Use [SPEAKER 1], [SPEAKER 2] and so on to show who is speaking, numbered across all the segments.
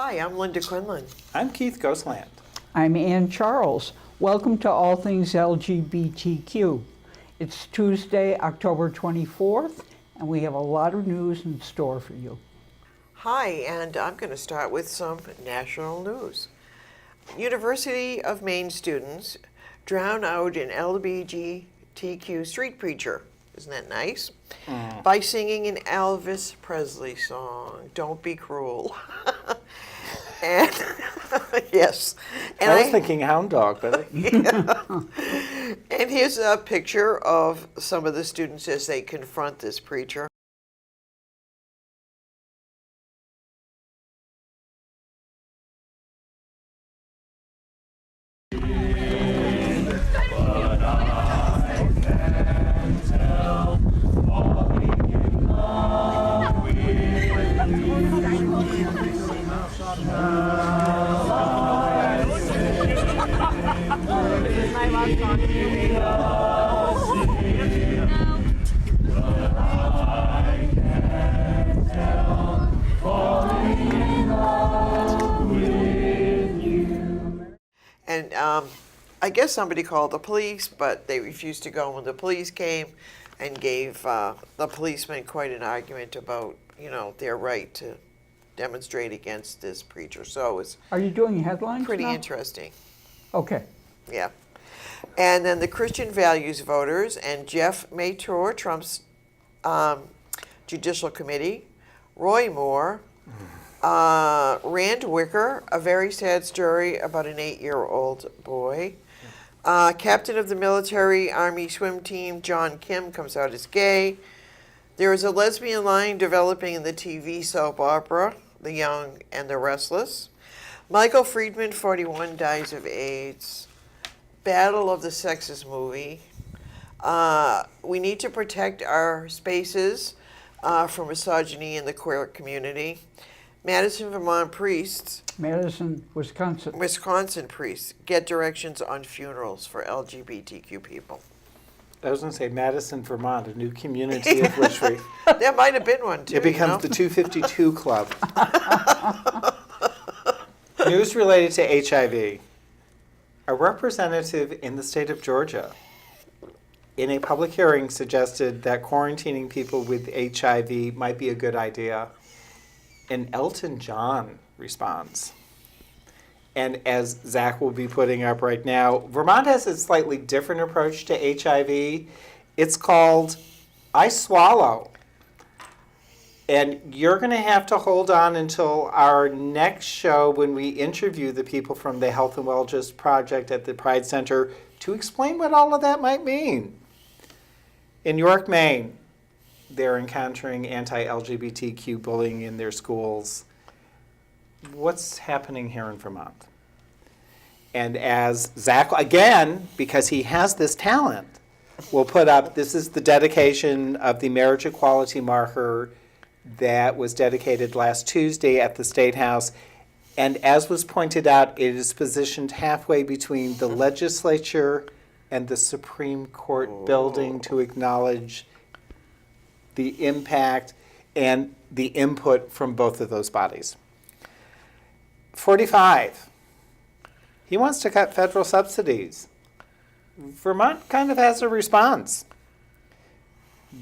[SPEAKER 1] Hi, I'm Linda Quinlan.
[SPEAKER 2] I'm Keith Ghostland.
[SPEAKER 3] I'm Ann Charles. Welcome to All Things LGBTQ. It's Tuesday, October 24th, and we have a lot of news in store for you.
[SPEAKER 1] Hi, and I'm going to start with some national news. University of Maine students drown out an LGBTQ street preacher. Isn't that nice? By singing an Elvis Presley song, Don't Be Cruel. And yes. And
[SPEAKER 2] I was thinking hound dog, but
[SPEAKER 1] yeah. And here's a picture of some of the students as they confront this preacher. And I guess somebody called the police, but they refused to go when the police came and gave the policemen quite an argument about, their right to demonstrate against this preacher. So it's
[SPEAKER 3] Are you doing headlines
[SPEAKER 1] pretty
[SPEAKER 3] now?
[SPEAKER 1] interesting.
[SPEAKER 3] Okay.
[SPEAKER 1] Yeah. And then the Christian values voters and Jeff Mator, Trump's Judicial Committee, Roy Moore, Rand Wicker, a very sad story about an 8-year-old boy. Captain of the military Army swim team, John Kim, comes out as gay. There is a lesbian line developing in the TV soap opera, The Young and the Restless. Michael Friedman, 41, dies of AIDS. Battle of the Sexes movie. We need to protect our spaces from misogyny in the queer community. Madison, Vermont priests.
[SPEAKER 3] Madison, Wisconsin.
[SPEAKER 1] Wisconsin priests get directions on funerals for LGBTQ people.
[SPEAKER 2] I was going to say Madison, Vermont, a new community of which we...
[SPEAKER 1] There might have been one too.
[SPEAKER 2] It becomes the 252 Club. News related to HIV. A representative in the state of Georgia, in a public hearing, suggested that quarantining people with HIV might be a good idea. And Elton John responds. And as Zach will be putting up right now, Vermont has a slightly different approach to HIV. It's called I Swallow. And you're going to have to hold on until our next show when we interview the people from the Health and Wellness Project at the Pride Center to explain what all of that might mean. In York, Maine, they're encountering anti-LGBTQ bullying in their schools. What's happening here in Vermont? And as Zach, again, because he has this talent, will put up, this is the dedication of the marriage equality marker that was dedicated last Tuesday at the State House. And as was pointed out, it is positioned halfway between the legislature and the Supreme Court building to acknowledge the impact and the input from both of those bodies. 45. He wants to cut federal subsidies. Vermont kind of has a response.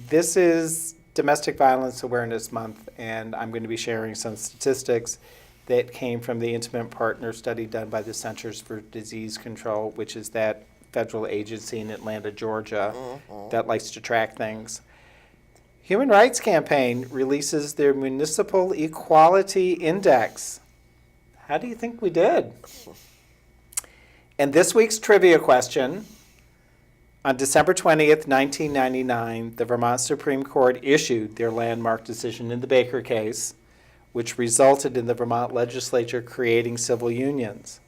[SPEAKER 2] This is Domestic Violence Awareness Month, and I'm going to be sharing some statistics that came from the Intimate Partner study done by the Centers for Disease Control, which is that federal agency in Atlanta, Georgia, that likes to track things. Human Rights Campaign releases their Municipal Equality Index. How do you think we did? And this week's trivia question, on December 20th, 1999, the Vermont Supreme Court issued their landmark decision in the Baker case, which resulted in the Vermont legislature creating civil unions.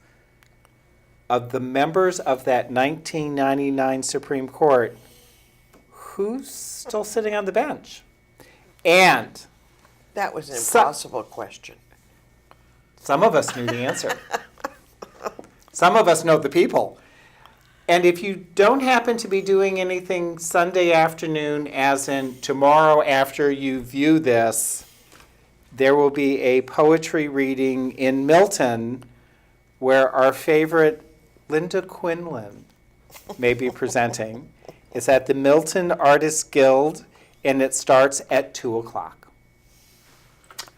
[SPEAKER 2] Of the members of that 1999 Supreme Court, who's still sitting on the bench? And
[SPEAKER 1] That was an impossible question.
[SPEAKER 2] some of us knew the answer. Some of us know the people. And if you don't happen to be doing anything Sunday afternoon, as in tomorrow after you view this, there will be a poetry reading in Milton where our favorite Linda Quinlan may be presenting. It's at the Milton Artists Guild, and it starts at 2:00.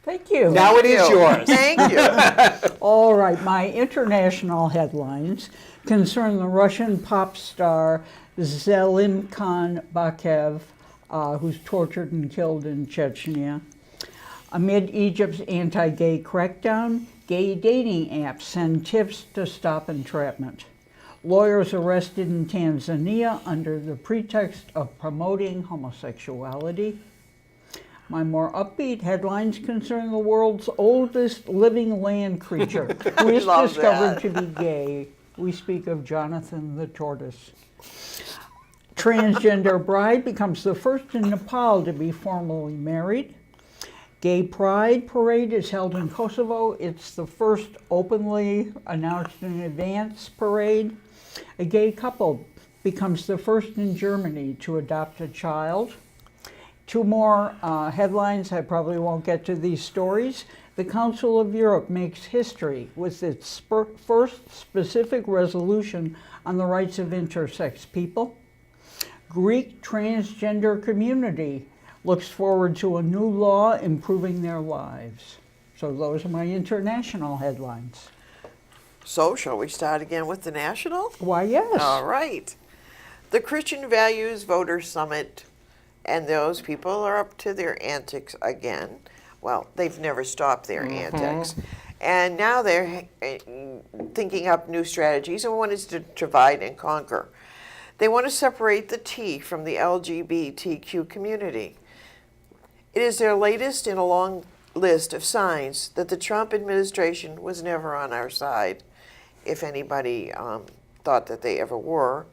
[SPEAKER 3] Thank you.
[SPEAKER 2] Now it is yours.
[SPEAKER 1] Thank you.
[SPEAKER 3] All right, my international headlines concern the Russian pop star Zelimkhan Bakev, who's tortured and killed in Chechnya. Amid Egypt's anti-gay crackdown, gay dating apps send tips to stop entrapment. Lawyers arrested in Tanzania under the pretext of promoting homosexuality. My more upbeat headlines concern the world's oldest living land creature, who is
[SPEAKER 1] love
[SPEAKER 3] discovered
[SPEAKER 1] that.
[SPEAKER 3] to be gay. We speak of Jonathan the tortoise. Transgender bride becomes the first in Nepal to be formally married. Gay Pride Parade is held in Kosovo. It's the first openly announced in advance parade. A gay couple becomes the first in Germany to adopt a child. Two more headlines. I probably won't get to these stories. The Council of Europe makes history with its first specific resolution on the rights of intersex people. Greek transgender community looks forward to a new law improving their lives. So those are my international headlines.
[SPEAKER 1] So, shall we start again with the national?
[SPEAKER 3] Why, yes.
[SPEAKER 1] All right. The Christian Values Voter Summit, and those people are up to their antics again. Well, they've never stopped their antics. And now they're thinking up new strategies, and one is to divide and conquer. They want to separate the T from the LGBTQ community. It is their latest in a long list of signs that the Trump administration was never on our side, if anybody thought that they ever were,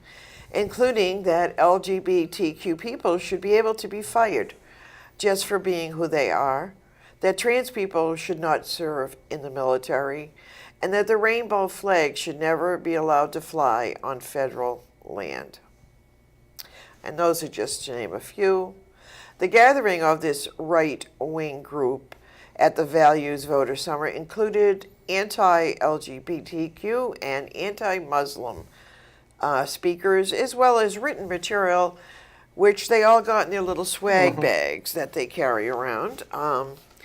[SPEAKER 1] including that LGBTQ people should be able to be fired just for being who they are, that trans people should not serve in the military, and that the rainbow flag should never be allowed to fly on federal land. And those are just to name a few. The gathering of this right-wing group at the Values Voter Summit included anti-LGBTQ and anti-Muslim speakers, as well as written material, which they all got in their little swag bags that they carry around.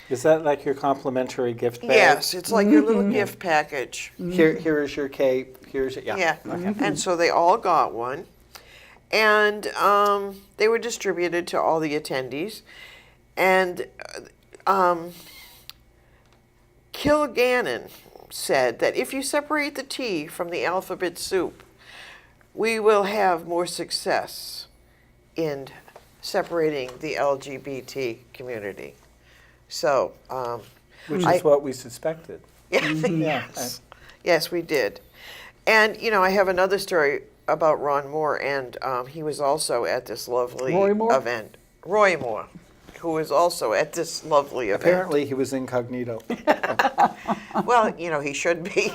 [SPEAKER 2] Is that like your complimentary gift bag?
[SPEAKER 1] Yes, it's like your little gift package.
[SPEAKER 2] Here is your cape. Here's your,
[SPEAKER 1] Yeah,
[SPEAKER 2] Okay.
[SPEAKER 1] and so they all got one, and they were distributed to all the attendees. And Kilgannon said that if you separate the T from the alphabet soup, we will have more success in separating the LGBT community. So,
[SPEAKER 2] Which is what we suspected.
[SPEAKER 1] yes, yes, we did. And, you know, I have another story about Ron Moore, and he was also at this lovely
[SPEAKER 3] Roy Moore?
[SPEAKER 1] event. Roy Moore, who was also at this lovely event.
[SPEAKER 2] Apparently, he was incognito.
[SPEAKER 1] Well, you know, he should be.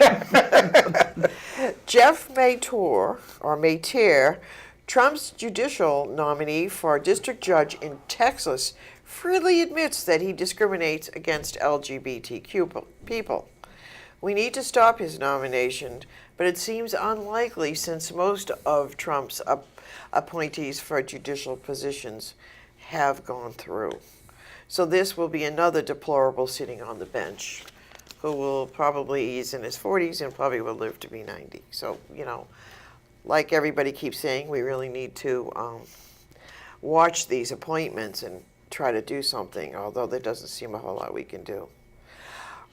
[SPEAKER 1] Jeff Mater, Trump's judicial nominee for district judge in Texas, freely admits that he discriminates against LGBTQ people. We need to stop his nomination, but it seems unlikely since most of Trump's appointees for judicial positions have gone through. So this will be another deplorable sitting on the bench who will probably, he's in his 40s and probably will live to be 90. So, you know, like everybody keeps saying, we really need to watch these appointments and try to do something, although there doesn't seem a whole lot we can do.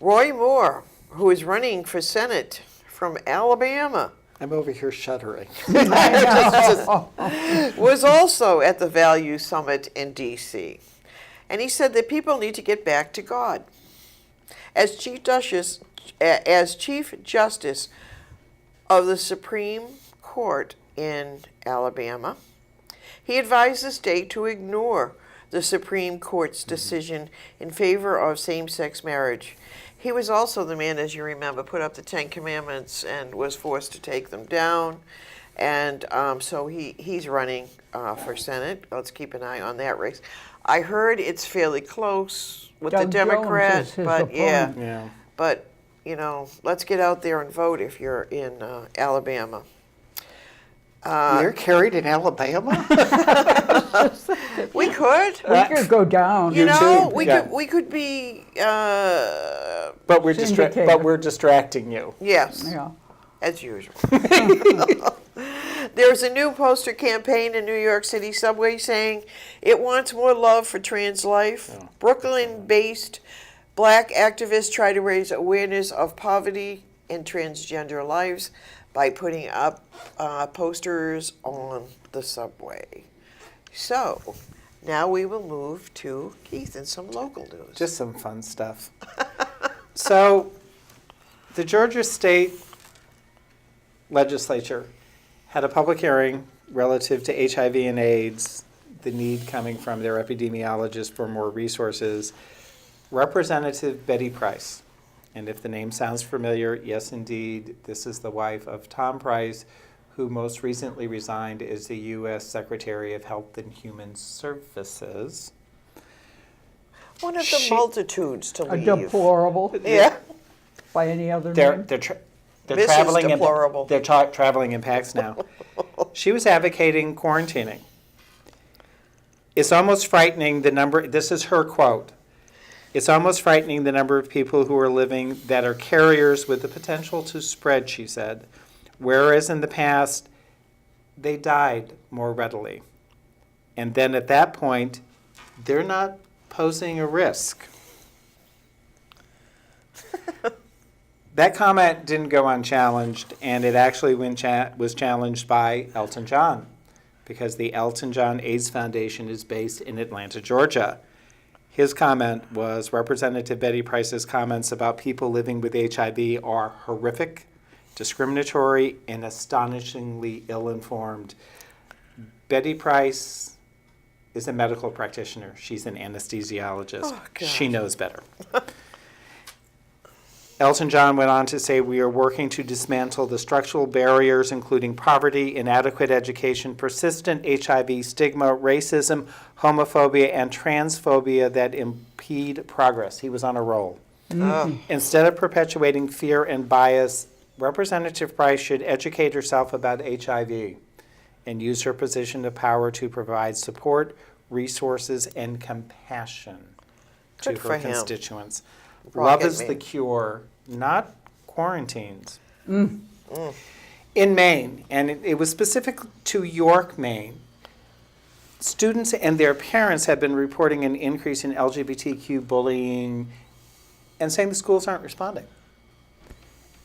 [SPEAKER 1] Roy Moore, who is running for Senate from Alabama,
[SPEAKER 2] I'm over here shuddering.
[SPEAKER 1] was also at the Value Summit in D.C. And he said that people need to get back to God. As Chief Justice of the Supreme Court in Alabama, he advised the state to ignore the Supreme Court's decision in favor of same-sex marriage. He was also the man, as you remember, put up the Ten Commandments and was forced to take them down. And so he's running for Senate. Let's keep an eye on that race. I heard it's fairly close with
[SPEAKER 3] Doug
[SPEAKER 1] the Democrat,
[SPEAKER 3] Jones is his
[SPEAKER 1] but
[SPEAKER 3] opponent.
[SPEAKER 2] Yeah.
[SPEAKER 1] but let's get out there and vote if you're in Alabama.
[SPEAKER 2] You're carried in Alabama?
[SPEAKER 1] We could.
[SPEAKER 3] We could go down.
[SPEAKER 1] We could be.
[SPEAKER 2] But we're distracting you.
[SPEAKER 1] Yes.
[SPEAKER 3] Yeah.
[SPEAKER 1] As usual. There's a new poster campaign in New York City subway saying it wants more love for trans life.
[SPEAKER 2] Oh.
[SPEAKER 1] Brooklyn-based black activists try to raise awareness of poverty in transgender lives by putting up posters on the subway. So now we will move to Keith and some local news.
[SPEAKER 2] Just some fun stuff. So the Georgia State Legislature had a public hearing relative to HIV and AIDS, the need coming from their epidemiologist for more resources. Representative Betty Price, and if the name sounds familiar, yes indeed, this is the wife of Tom Price, who most recently resigned as the U.S. Secretary of Health and Human Services.
[SPEAKER 1] One of the multitudes to
[SPEAKER 3] A
[SPEAKER 1] leave.
[SPEAKER 3] deplorable.
[SPEAKER 1] Yeah.
[SPEAKER 3] By any other
[SPEAKER 2] They're
[SPEAKER 3] name?
[SPEAKER 1] Mrs.
[SPEAKER 2] traveling
[SPEAKER 1] Deplorable.
[SPEAKER 2] they're traveling in packs now. She was advocating quarantining. It's almost frightening the number, this is her quote, it's almost frightening the number of people who are living that are carriers with the potential to spread, she said, whereas in the past, they died more readily. And then at that point, they're not posing a risk. That comment didn't go unchallenged, and it actually was challenged by Elton John, because the Elton John AIDS Foundation is based in Atlanta, Georgia. His comment was, Representative Betty Price's comments about people living with HIV are horrific, discriminatory, and astonishingly ill-informed. Betty Price is a medical practitioner. She's an anesthesiologist.
[SPEAKER 1] Oh, God.
[SPEAKER 2] She knows better. Elton John went on to say, we are working to dismantle the structural barriers, including poverty, inadequate education, persistent HIV stigma, racism, homophobia, and transphobia that impede progress. He was on a roll.
[SPEAKER 1] Oh.
[SPEAKER 2] Instead of perpetuating fear and bias, Representative Price should educate herself about HIV and use her position of power to provide support, resources, and compassion
[SPEAKER 1] Good
[SPEAKER 2] to
[SPEAKER 1] for
[SPEAKER 2] her
[SPEAKER 1] him.
[SPEAKER 2] constituents.
[SPEAKER 1] Rocket
[SPEAKER 2] Love is
[SPEAKER 1] Man.
[SPEAKER 2] the cure, not quarantines. In Maine, and it was specific to York, Maine, students and their parents have been reporting an increase in LGBTQ bullying and saying the schools aren't responding.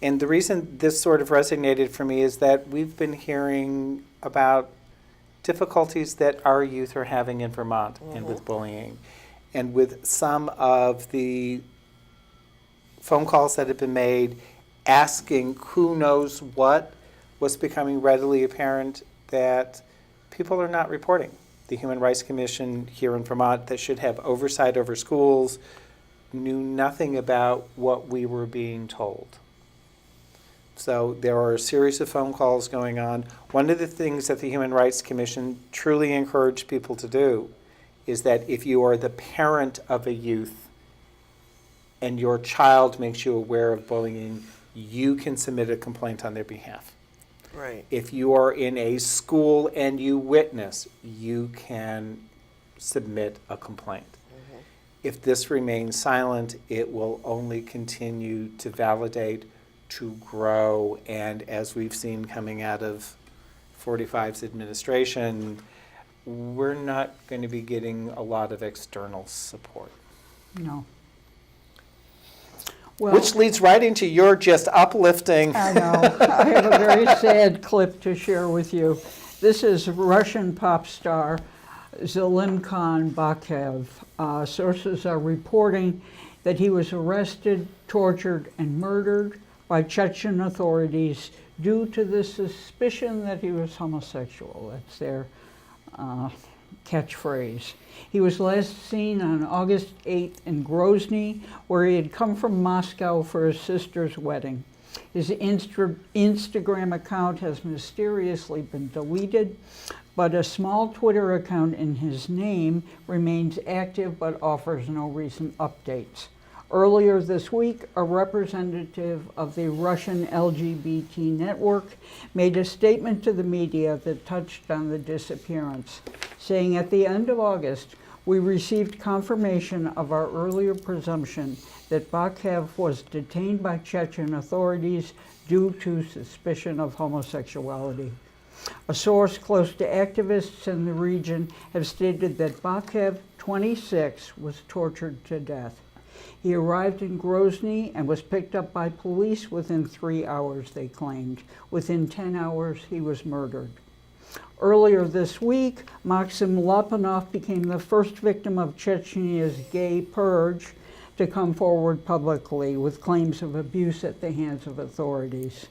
[SPEAKER 2] And the reason this sort of resonated for me is that we've been hearing about difficulties that our youth are having in Vermont and with bullying. And with some of the phone calls that have been made asking who knows what, was becoming readily apparent that people are not reporting. The Human Rights Commission here in Vermont that should have oversight over schools knew nothing about what we were being told. So there are a series of phone calls going on. One of the things that the Human Rights Commission truly encouraged people to do is that if you are the parent of a youth and your child makes you aware of bullying, you can submit a complaint on their behalf.
[SPEAKER 1] Right.
[SPEAKER 2] If you are in a school and you witness, you can submit a complaint. If this remains silent, it will only continue to validate, to grow, and as we've seen coming out of 45's administration, we're not going to be getting a lot of external support.
[SPEAKER 3] No. Well,
[SPEAKER 2] Which leads right into your just uplifting.
[SPEAKER 3] I know. I have a very sad clip to share with you. This is Russian pop star Zelimkhan Bakev. Sources are reporting that he was arrested, tortured, and murdered by Chechen authorities due to the suspicion that he was homosexual. That's their catchphrase. He was last seen on August 8th in Grozny, where he had come from Moscow for his sister's wedding. His Instagram account has mysteriously been deleted, but a small Twitter account in his name remains active but offers no recent updates. Earlier this week, a representative of the Russian LGBT network made a statement to the media that touched on the disappearance, saying, "At the end of August, we received confirmation of our earlier presumption that Bakhav was detained by Chechen authorities due to suspicion of homosexuality." A source close to activists in the region have stated that Bakhav, 26, was tortured to death. He arrived in Grozny and was picked up by police within 3 hours, they claimed. Within 10 hours, he was murdered. Earlier this week, Maxim Lapanov became the first victim of Chechnya's gay purge to come forward publicly with claims of abuse at the hands of authorities.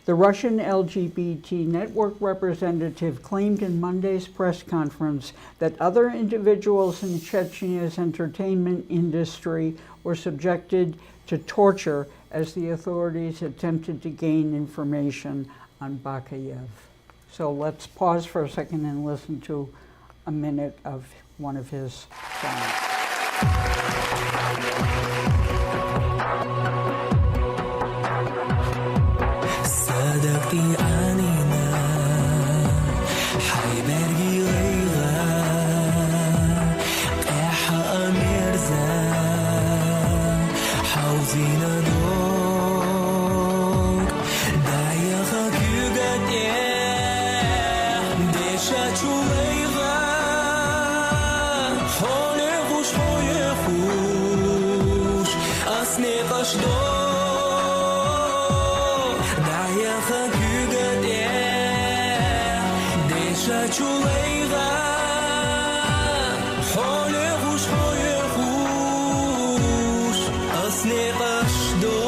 [SPEAKER 3] The Russian LGBT network representative claimed in Monday's press conference that other individuals in Chechnya's entertainment industry were subjected to torture as the authorities attempted to gain information on Bakayev. So let's pause for a second and listen to a minute of one of his songs.
[SPEAKER 4] صدقتي عنينا حيبرجي غيغا قاحة أميرزا حوزينا دور دايا خاكيوغات ديشا چوغيغا حولي خوش أسني قشدور چوغیغا حال خوش اصلی قشدو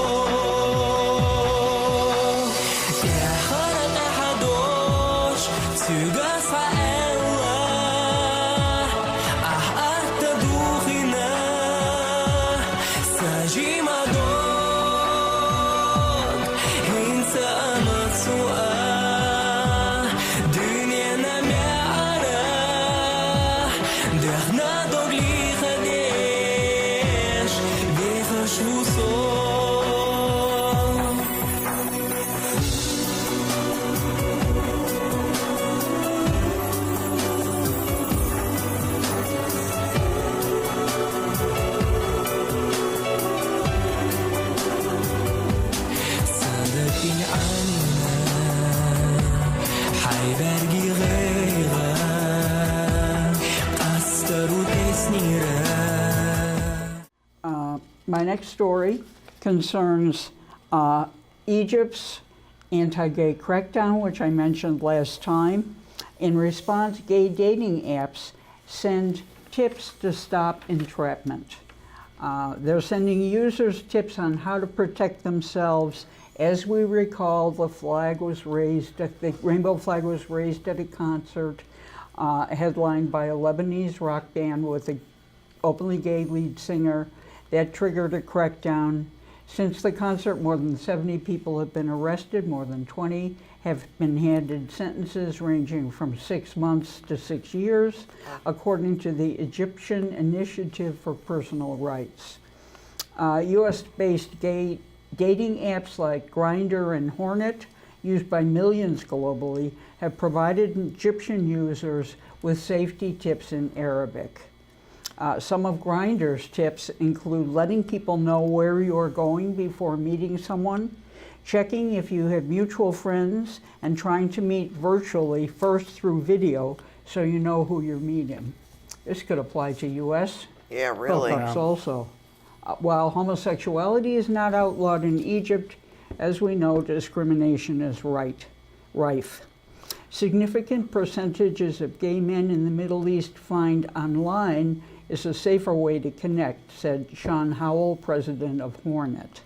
[SPEAKER 4] یا خرق حدوش تگاس الله احقت دوخنا ساجي مدود هنسى أمسوء
[SPEAKER 3] My next story concerns Egypt's anti-gay crackdown, which I mentioned last time. In response, gay dating apps send tips to stop entrapment. They're sending users tips on how to protect themselves. As we recall, the rainbow flag was raised at a concert headlined by a Lebanese rock band with an openly gay lead singer. That triggered a crackdown. Since the concert, more than 70 people have been arrested. More than 20 have been handed sentences ranging from 6 months to 6 years, according to the Egyptian Initiative for Personal Rights. US-based gay dating apps like Grindr and Hornet, used by millions globally, have provided Egyptian users with safety tips in Arabic. Some of Grindr's tips include letting people know where you're going before meeting someone, checking if you have mutual friends, and trying to meet virtually first through video so you know who you're meeting. This could apply to U.S.
[SPEAKER 1] Yeah, really.
[SPEAKER 3] hookups also. While homosexuality is not outlawed in Egypt, as we know, discrimination is rife. Significant percentages of gay men in the Middle East find online is a safer way to connect, said Sean Howell, president of Hornet.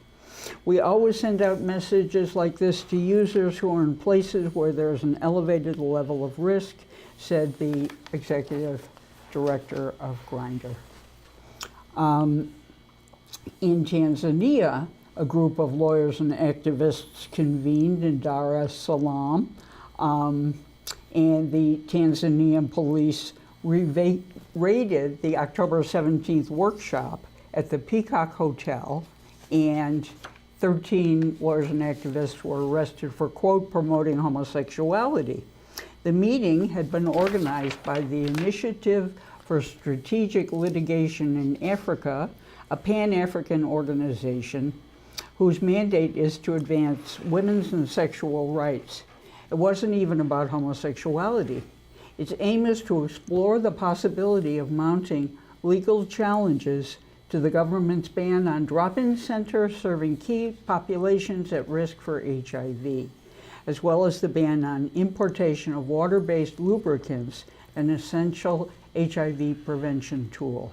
[SPEAKER 3] We always send out messages like this to users who are in places where there's an elevated level of risk, said the executive director of Grindr. In Tanzania, a group of lawyers and activists convened in Dar es Salaam, and the Tanzanian police raided the October 17th workshop at the Peacock Hotel, and 13 lawyers and activists were arrested for, quote, promoting homosexuality. The meeting had been organized by the Initiative for Strategic Litigation in Africa, a Pan-African organization whose mandate is to advance women's and sexual rights. It wasn't even about homosexuality. Its aim is to explore the possibility of mounting legal challenges to the government's ban on drop-in centers serving key populations at risk for HIV, as well as the ban on importation of water-based lubricants, an essential HIV prevention tool.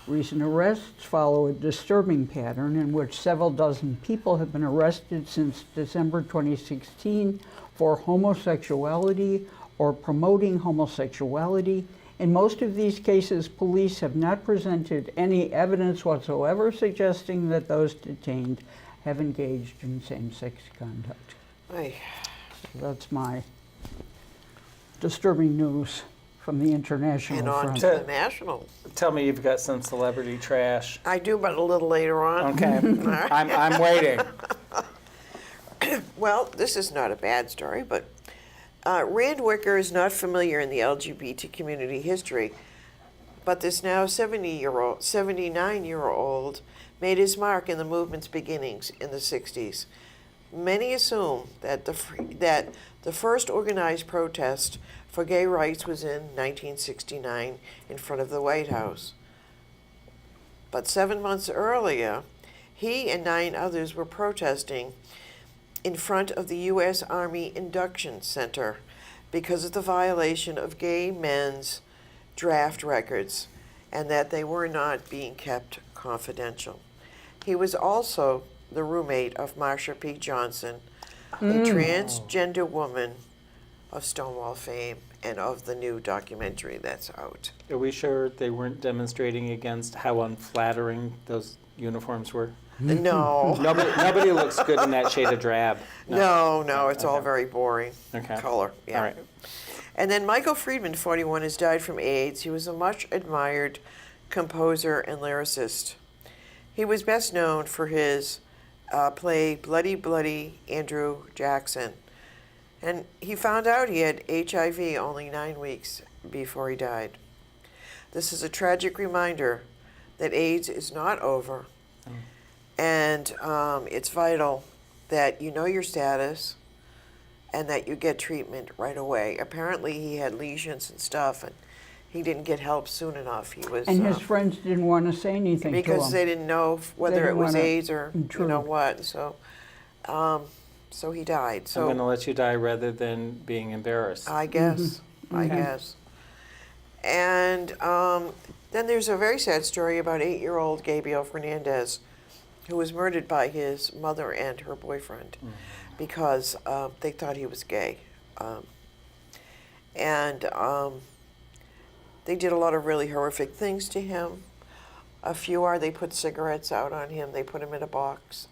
[SPEAKER 3] Recent arrests follow a disturbing pattern in which several dozen people have been arrested since December 2016 for homosexuality or promoting homosexuality. In most of these cases, police have not presented any evidence whatsoever suggesting that those detained have engaged in same-sex conduct.
[SPEAKER 1] Ay.
[SPEAKER 3] That's my disturbing news from the international
[SPEAKER 1] And on
[SPEAKER 3] front.
[SPEAKER 1] to the national.
[SPEAKER 2] Tell me you've got some celebrity trash.
[SPEAKER 1] I do, but a little later on.
[SPEAKER 2] Okay, I'm waiting.
[SPEAKER 1] Well, this is not a bad story, but Rand Wicker is not familiar in the LGBT community history, but this now 79-year-old made his mark in the movement's beginnings in the 60s. Many assume that the first organized protest for gay rights was in 1969 in front of the White House. But 7 months earlier, he and 9 others were protesting in front of the U.S. Army Induction Center because of the violation of gay men's draft records and that they were not being kept confidential. He was also the roommate of Marsha P. Johnson, a transgender woman of Stonewall fame and of the new documentary that's out.
[SPEAKER 2] Are we sure they weren't demonstrating against how unflattering those uniforms were?
[SPEAKER 1] No.
[SPEAKER 2] Nobody looks good in that shade of drab.
[SPEAKER 1] No, it's all very boring
[SPEAKER 2] Okay.
[SPEAKER 1] color. Yeah.
[SPEAKER 2] All right.
[SPEAKER 1] And then Michael Friedman, 41, has died from AIDS. He was a much admired composer and lyricist. He was best known for his play Bloody Bloody Andrew Jackson. And he found out he had HIV only 9 weeks before he died. This is a tragic reminder that AIDS is not over. And it's vital that you know your status and that you get treatment right away. Apparently he had lesions and stuff, and he didn't get help soon enough. He was
[SPEAKER 3] And his friends didn't want to say anything to him.
[SPEAKER 1] because they didn't know whether
[SPEAKER 3] didn't
[SPEAKER 1] it was
[SPEAKER 3] wanna
[SPEAKER 1] AIDS or you know
[SPEAKER 3] intrude.
[SPEAKER 1] what. So he died.
[SPEAKER 2] I'm
[SPEAKER 1] So
[SPEAKER 2] going to let you die rather than being embarrassed.
[SPEAKER 1] I guess. I
[SPEAKER 3] Okay.
[SPEAKER 1] guess. And then there's a very sad story about 8-year-old Gabriel Fernandez, who was murdered by his mother and her boyfriend because they thought he was gay. They did a lot of really horrific things to him. A few are they put cigarettes out on him, they put him in a box.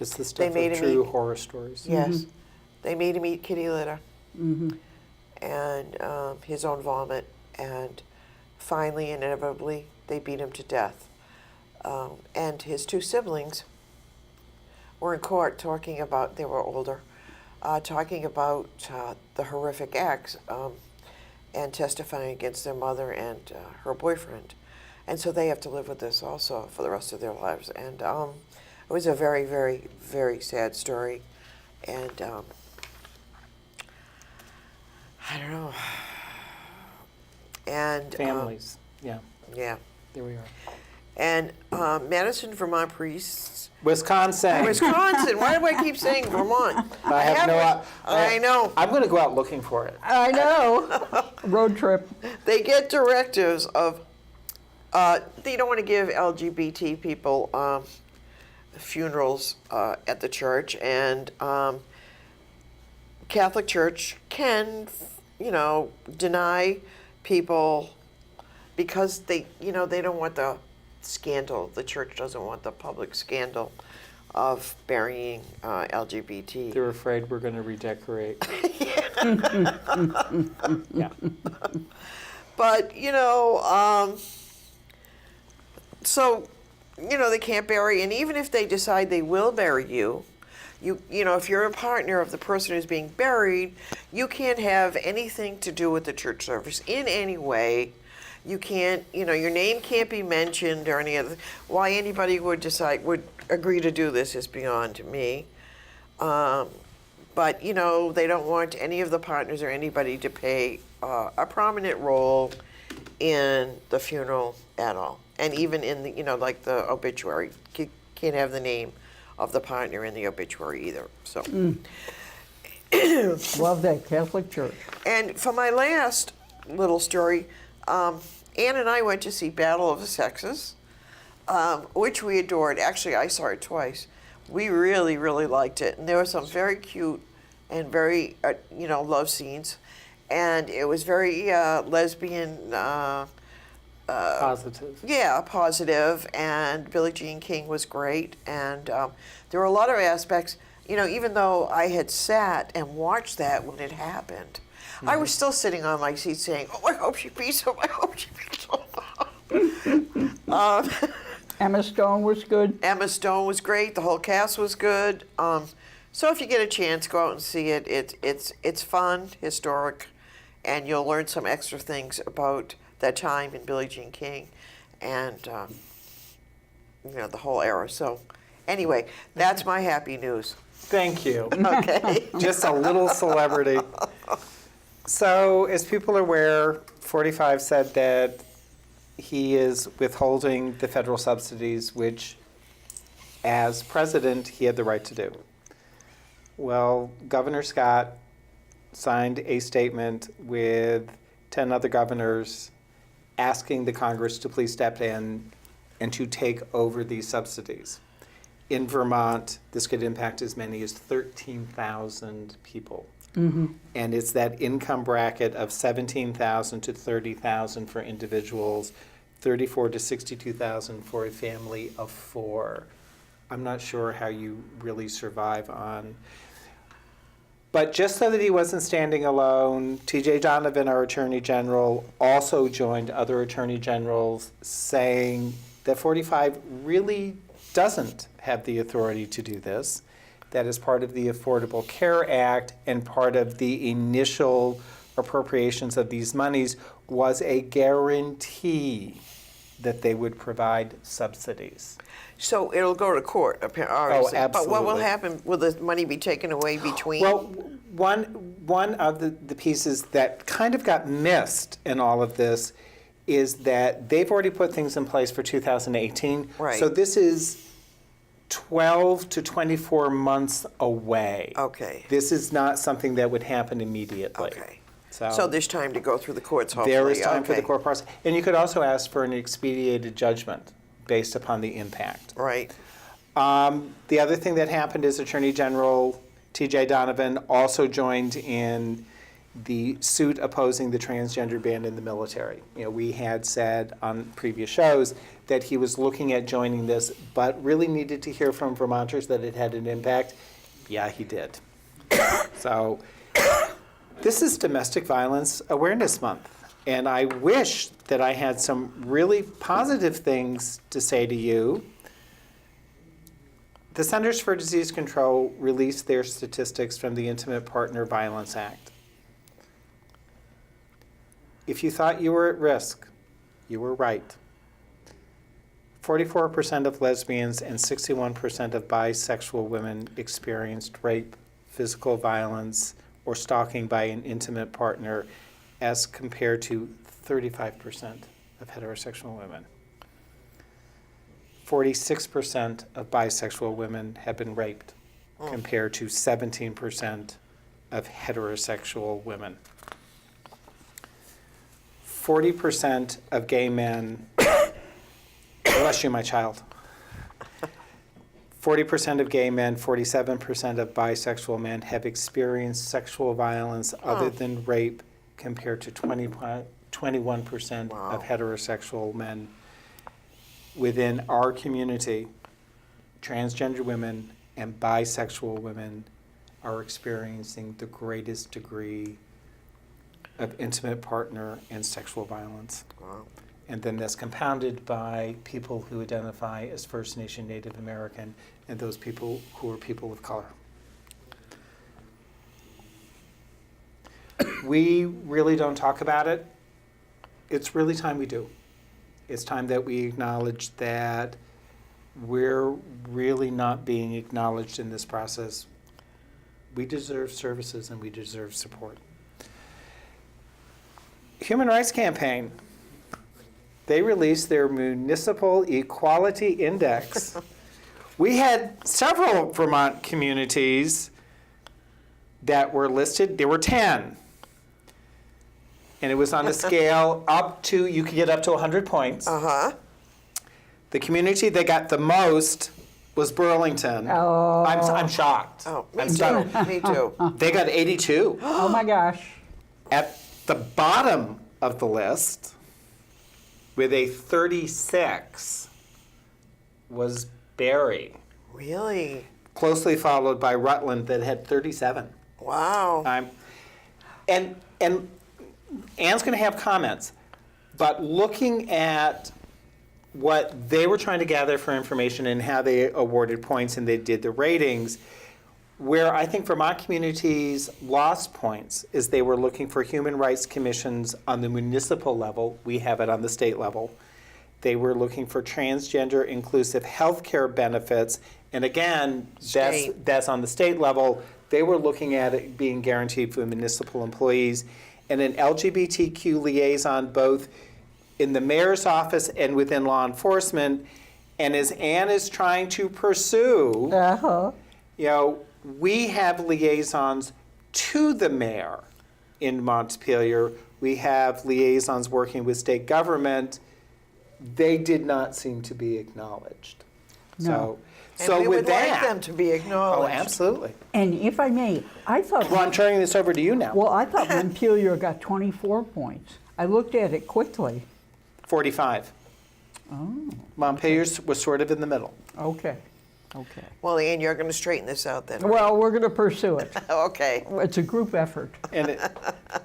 [SPEAKER 2] It's the
[SPEAKER 1] They
[SPEAKER 2] stuff
[SPEAKER 1] made
[SPEAKER 2] of
[SPEAKER 1] him
[SPEAKER 2] true
[SPEAKER 1] eat-
[SPEAKER 2] horror stories.
[SPEAKER 1] Yes, they made him eat kitty litter
[SPEAKER 3] Mm-hmm.
[SPEAKER 1] and his own vomit, and finally, inevitably, they beat him to death. And his 2 siblings were in court talking about, they were older, talking about the horrific acts and testifying against their mother and her boyfriend. And so they have to live with this also for the rest of their lives. And it was a very, very, very sad story. And I don't know. And
[SPEAKER 2] Families. Yeah,
[SPEAKER 1] yeah.
[SPEAKER 2] there we are.
[SPEAKER 1] And Madison, Vermont priests.
[SPEAKER 2] Wisconsin.
[SPEAKER 1] Wisconsin. Why do I keep saying Vermont?
[SPEAKER 2] I have no.
[SPEAKER 1] I know.
[SPEAKER 2] I'm going to go out looking for it.
[SPEAKER 3] I know. Road trip.
[SPEAKER 1] They get directives of. They don't want to give LGBT people funerals at the church, and Catholic Church can, deny people because they don't want the scandal. The church doesn't want the public scandal of burying LGBT.
[SPEAKER 2] They're afraid we're going to redecorate. Yeah.
[SPEAKER 1] But, so, they can't bury, and even if they decide they will bury you, if you're a partner of the person who's being buried, you can't have anything to do with the church service in any way. You can't, your name can't be mentioned or any other. Why anybody would agree to do this is beyond me. But, they don't want any of the partners or anybody to play a prominent role in the funeral at all. And even in the, like the obituary, can't have the name of the partner in the obituary either. So,
[SPEAKER 3] Love that Catholic Church.
[SPEAKER 1] and for my last little story, Anne and I went to see Battle of the Sexes, which we adored. Actually, I saw it twice. We really, really liked it, and there were some very cute and very, love scenes, and it was very lesbian.
[SPEAKER 2] Positive.
[SPEAKER 1] Yeah, positive, and Billie Jean King was great, and there were a lot of aspects, even though I had sat and watched that when it happened, I was still sitting on my seat saying, oh, I hope she beats him, I hope she beats him.
[SPEAKER 3] Emma Stone was good.
[SPEAKER 1] Emma Stone was great, the whole cast was good, so if you get a chance, go out and see it. It's fun, historic, and you'll learn some extra things about that time in Billie Jean King and the whole era. So anyway, that's my happy news.
[SPEAKER 2] Thank you.
[SPEAKER 1] Okay.
[SPEAKER 2] Just a little celebrity. So, as people are aware, 45 said that he is withholding the federal subsidies, which, as president, he had the right to do. Well, Governor Scott signed a statement with 10 other governors asking the Congress to please step in and to take over these subsidies. In Vermont, this could impact as many as 13,000 people. And it's that income bracket of 17,000 to 30,000 for individuals, 34 to 62,000 for a family of 4. I'm not sure how you really survive on. But just so that he wasn't standing alone, T.J. Donovan, our Attorney General, also joined other Attorney Generals saying that 45 really doesn't have the authority to do this. That is part of the Affordable Care Act, and part of the initial appropriations of these monies was a guarantee that they would provide subsidies.
[SPEAKER 1] So it'll go to court, obviously.
[SPEAKER 2] Oh,
[SPEAKER 1] But what will
[SPEAKER 2] absolutely.
[SPEAKER 1] happen? Will the money be taken away between?
[SPEAKER 2] Well, one of the pieces that kind of got missed in all of this is that they've already put things in place for 2018.
[SPEAKER 1] Right.
[SPEAKER 2] So this is 12 to 24 months away.
[SPEAKER 1] Okay.
[SPEAKER 2] This is not something that would happen immediately.
[SPEAKER 1] Okay.
[SPEAKER 2] So,
[SPEAKER 1] So there's time to go through the courts, hopefully.
[SPEAKER 2] there is time for the
[SPEAKER 1] Okay.
[SPEAKER 2] court process. And you could also ask for an expedited judgment based upon the impact.
[SPEAKER 1] Right.
[SPEAKER 2] The other thing that happened is Attorney General T.J. Donovan also joined in the suit opposing the transgender ban in the military. We had said on previous shows that he was looking at joining this, but really needed to hear from Vermonters that it had an impact. Yeah, he did. So this is Domestic Violence Awareness Month, and I wish that I had some really positive things to say to you. The Centers for Disease Control released their statistics from the Intimate Partner Violence Act. If you thought you were at risk, you were right. 44% of lesbians and 61% of bisexual women experienced rape, physical violence, or stalking by an intimate partner, as compared to 35% of heterosexual women. 46% of bisexual women have been raped, compared to 17% of heterosexual women. 40% of gay men, bless you, my child. 40% of gay men, 47% of bisexual men have experienced sexual violence other than rape, compared to 21%
[SPEAKER 1] Wow.
[SPEAKER 2] of heterosexual men. within our community, transgender women and bisexual women are experiencing the greatest degree of intimate partner and sexual violence.
[SPEAKER 1] Wow.
[SPEAKER 2] And then that's compounded by people who identify as First Nation Native American and those people who are people of color. We really don't talk about it. It's really time we do. It's time that we acknowledge that we're really not being acknowledged in this process. We deserve services and we deserve support. Human Rights Campaign, they released their Municipal Equality Index. We had several Vermont communities that were listed. There were 10. And it was on a scale up to, you could get up to 100 points.
[SPEAKER 1] Uh-huh.
[SPEAKER 2] The community that got the most was Burlington.
[SPEAKER 3] Oh.
[SPEAKER 2] I'm shocked.
[SPEAKER 1] Oh, me
[SPEAKER 2] I'm
[SPEAKER 1] too.
[SPEAKER 2] stunned.
[SPEAKER 1] Me too.
[SPEAKER 2] They got 82.
[SPEAKER 3] Oh my gosh.
[SPEAKER 2] At the bottom of the list, with a 36, was Barry,
[SPEAKER 1] Really?
[SPEAKER 2] closely followed by Rutland that had 37.
[SPEAKER 1] Wow.
[SPEAKER 2] And Anne's going to have comments, but looking at what they were trying to gather for information and how they awarded points and they did the ratings, where I think Vermont communities lost points is they were looking for human rights commissions on the municipal level. We have it on the state level. They were looking for transgender inclusive healthcare benefits. And again,
[SPEAKER 1] State.
[SPEAKER 2] that's on the state level. They were looking at it being guaranteed for municipal employees. And an LGBTQ liaison both in the mayor's office and within law enforcement. And as Anne is trying to pursue,
[SPEAKER 3] Uh-huh.
[SPEAKER 2] you know, we have liaisons to the mayor in Montpelier. We have liaisons working with state government. They did not seem to be acknowledged.
[SPEAKER 3] No.
[SPEAKER 1] And
[SPEAKER 2] So
[SPEAKER 1] we
[SPEAKER 2] with
[SPEAKER 1] would
[SPEAKER 2] that,
[SPEAKER 1] like them to be
[SPEAKER 2] oh,
[SPEAKER 1] acknowledged.
[SPEAKER 2] absolutely.
[SPEAKER 3] And if I may, I thought,
[SPEAKER 2] Well, I'm turning this over to you now.
[SPEAKER 3] well, I thought Montpelier got 24 points. I looked at it quickly.
[SPEAKER 2] 45.
[SPEAKER 3] Oh,
[SPEAKER 2] Montpelier was sort of in the middle.
[SPEAKER 3] okay, okay.
[SPEAKER 1] Well, Ann, you're going to straighten this out then.
[SPEAKER 3] Well, we're going to pursue it.
[SPEAKER 1] Okay.
[SPEAKER 3] It's a group effort.
[SPEAKER 2] And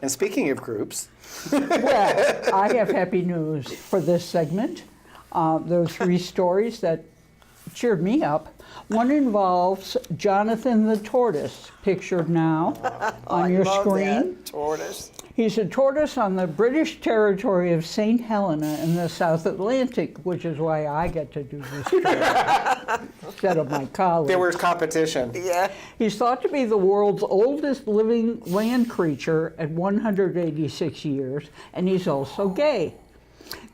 [SPEAKER 2] speaking of groups,
[SPEAKER 3] Well, I have happy news for this segment. There are 3 stories that cheered me up. One involves Jonathan the tortoise, pictured now on your
[SPEAKER 1] love
[SPEAKER 3] screen.
[SPEAKER 1] that. Tortoise.
[SPEAKER 3] He's a tortoise on the British territory of St. Helena in the South Atlantic, which is why I get to do this story instead of my colleague.
[SPEAKER 2] there was competition.
[SPEAKER 1] Yeah.
[SPEAKER 3] He's thought to be the world's oldest living land creature at 186 years, and he's also gay.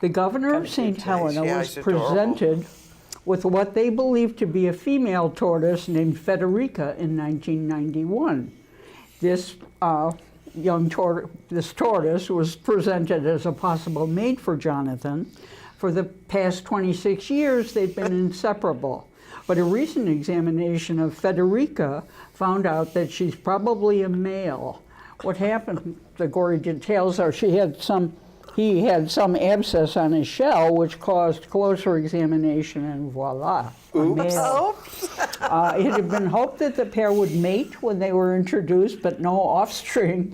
[SPEAKER 3] The governor of St. Helena
[SPEAKER 1] Yeah,
[SPEAKER 3] was
[SPEAKER 1] he's adorable.
[SPEAKER 3] presented with what they believe to be a female tortoise named Federica in 1991. This this tortoise was presented as a possible mate for Jonathan. For the past 26 years, they've been inseparable. But a recent examination of Federica found out that she's probably a male. What happened, the gory details are he had some abscess on his shell, which caused closer examination, and voila, a male. It had been hoped that the pair would mate when they were introduced, but no offspring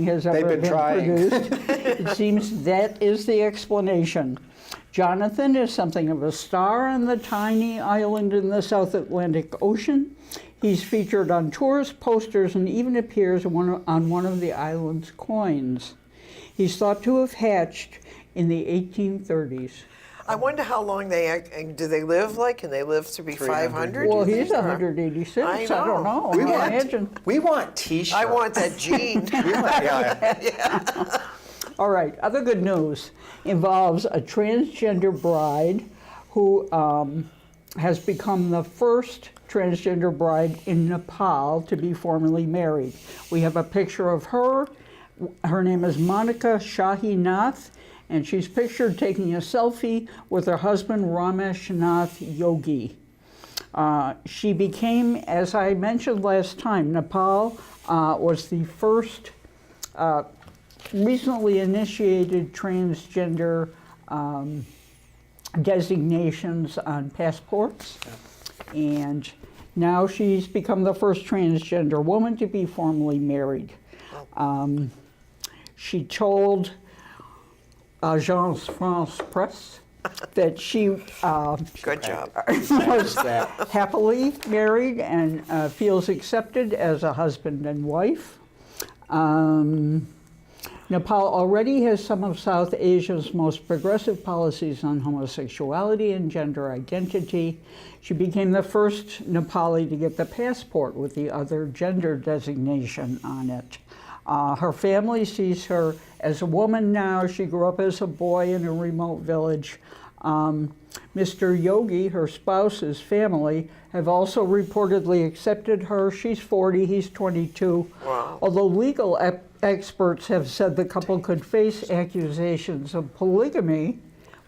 [SPEAKER 3] has ever
[SPEAKER 2] They've been trying.
[SPEAKER 3] produced. It seems that is the explanation. Jonathan is something of a star on the tiny island in the South Atlantic Ocean. He's featured on tourist posters and even appears on one of the island's coins. He's thought to have hatched in the 1830s.
[SPEAKER 1] I wonder how long do they live like? Can they live to be 500?
[SPEAKER 3] Well,
[SPEAKER 1] do you
[SPEAKER 3] he's
[SPEAKER 1] think, or-
[SPEAKER 3] 186.
[SPEAKER 1] I
[SPEAKER 3] I don't
[SPEAKER 1] know.
[SPEAKER 3] know. I imagine.
[SPEAKER 2] We want T-shirts.
[SPEAKER 1] I want that gene.
[SPEAKER 2] Yeah.
[SPEAKER 3] All right, other good news involves a transgender bride who has become the first transgender bride in Nepal to be formally married. We have a picture of her. Her name is Monica Shahi Nath, and she's pictured taking a selfie with her husband Ramesh Nath Yogi. She became, as I mentioned last time, Nepal was the first recently initiated transgender designations on passports. And now she's become the first transgender woman to be formally married. She told Agence France Presse that she
[SPEAKER 1] Good job.
[SPEAKER 3] was happily married and feels accepted as a husband and wife. Nepal already has some of South Asia's most progressive policies on homosexuality and gender identity. She became the first Nepali to get the passport with the other gender designation on it. Her family sees her as a woman now. She grew up as a boy in a remote village. Mr. Yogi, her spouse's family, have also reportedly accepted her. She's 40, he's 22.
[SPEAKER 1] Wow.
[SPEAKER 3] Although legal experts have said the couple could face accusations of polygamy,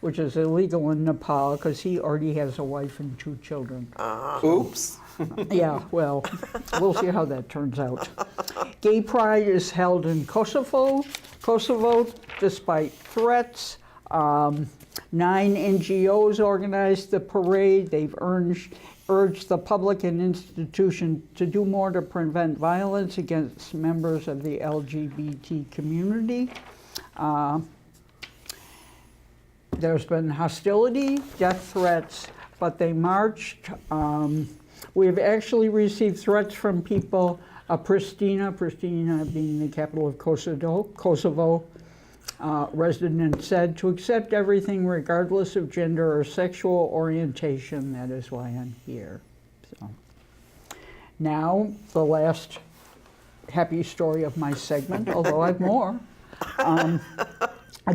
[SPEAKER 3] which is illegal in Nepal because he already has a wife and 2 children.
[SPEAKER 2] Oops.
[SPEAKER 3] Yeah, well, we'll see how that turns out. Gay Pride is held in Kosovo, despite threats. 9 NGOs organized the parade. They've urged the public and institutions to do more to prevent violence against members of the LGBT community. There's been hostility, death threats, but they marched. We have actually received threats from people. Pristina being the capital of Kosovo, resident said to accept everything regardless of gender or sexual orientation. That is why I'm here. So now the last happy story of my segment, although I have more. A